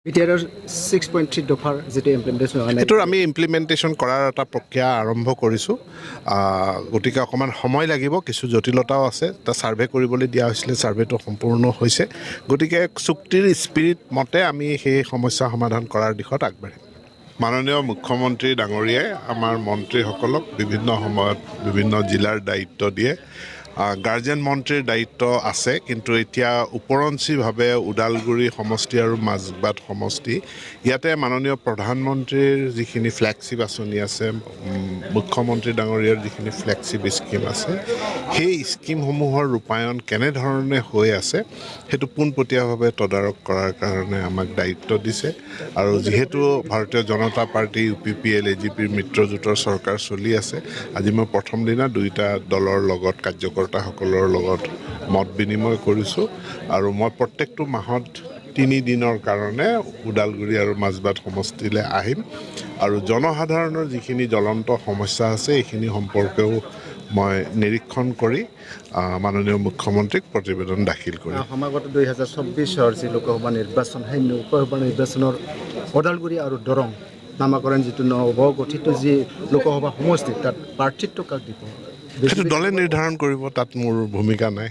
BTR 6.3 দফাৰ যেটো implementation হয় এটো আমি ইমপ্লিমেন্টেশন কৰাৰ এটা প্ৰক্ৰিয়া আৰম্ভ কৰিছো গতিকে অকমান সময় লাগিব কিছু জটিলতাও আছে তা সাৰ্ভে কৰিবলৈ দিয়া হৈছিল সাৰ্ভেটো সম্পূৰ্ণ হৈছে গতিকে চুক্তিৰ স্পিৰিট মতে আমি সেই সমস্যা সমাধান কৰাৰ দিশত আগবাঢ়িম মাননীয় মুখ্যমন্ত্ৰী ডাঙৰীয়াই আমাৰ মন্ত্ৰীসকলক বিভিন্ন সময়ত বিভিন্ন জিলাৰ দায়িত্ব দিয়ে গাৰ্জেন মন্ত্ৰীৰ দায়িত্ব আছে কিন্তু এতিয়া উপৰঞ্চীভাৱে উদালগুৰি সমষ্টি আৰু মাজবাট সমষ্টি ইয়াতে মাননীয় প্ৰধানমন্ত্ৰীৰ যিখিনি ফ্লেগশ্বিপ আঁচনি আছে মুখ্যমন্ত্ৰী ডাঙৰীয়াৰ যিখিনি ফ্লেগশ্বিপ স্কিম আছে সেই স্কিমসমূহৰ ৰূপায়ণ কেনেধৰণে হৈ আছে সেইটো পোনপটীয়াভাৱে তদাৰক কৰাৰ কাৰণে আমাক দায়িত্ব দিছে আৰু যিহেতু ভাৰতীয় জনতা পাৰ্টি UPPL AGPৰ মিত্ৰজোঁটৰ চৰকাৰ চলি আছে আজি মই প্ৰথম দিনা দুইটা দলৰ লগত কাৰ্যকৰ্তাসকলৰ লগত মত বিনিময় কৰিছোঁ আৰু মই প্ৰত্যেকটো মাহত 3 দিনৰ কাৰণে উদালগুৰি আৰু মাজবাট সমষ্টিলৈ আহিম আৰু জনসাধাৰণৰ যিখিনি জ্বলন্ত সমস্যা আছে এইখিনি সম্পৰ্কেও মই নিৰীক্ষণ কৰি মাননীয় মুখ্যমন্ত্ৰীক প্ৰতিবেদন দাখিল কৰিম সমাগত 2024 যি লোকসভা নিৰ্বাচন সেই লোকসভা নিৰ্বাচনৰ ওদালগুৰি আৰু দৰং নামাকৰণ যিটো নৱগঠিত যি লোকসভা সমষ্টি তাত প্ৰাৰ্থিত্ব কাক দিব সেইটো দলে নিৰ্ধাৰণ কৰিব তাত মোৰ ভূমিকা নাই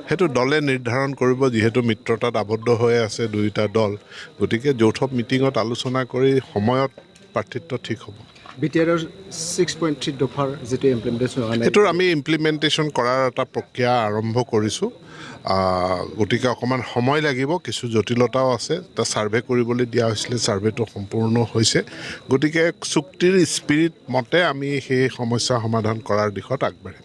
সেইটো দলে নিৰ্ধাৰণ কৰিব যেহেতু মিত্ৰতাত আবদ্ধ হৈ আছে দুইটা দল গতিকে যৌথ মিটিঙত আলোচনা কৰি সময়ত প্ৰাৰ্থিত্ব ঠিক হ'ব BTR 6.3 দফাৰ যেটো ইমপ্লিমেন্টেশন হয় এটো আমি ইমপ্লিমেন্টেশন কৰাৰ এটা প্ৰক্ৰিয়া আৰম্ভ কৰিছো গতিকে অকমান সময় লাগিব কিছু জটিলতাও আছে তা সাৰ্ভে কৰিবলৈ দিয়া হৈছিল সাৰ্ভেটো সম্পূৰ্ণ হৈছে গতিকে চুক্তিৰ স্পিৰিট মতে আমি সেই সমস্যা সমাধান কৰাৰ দিশত আগবাঢ়িম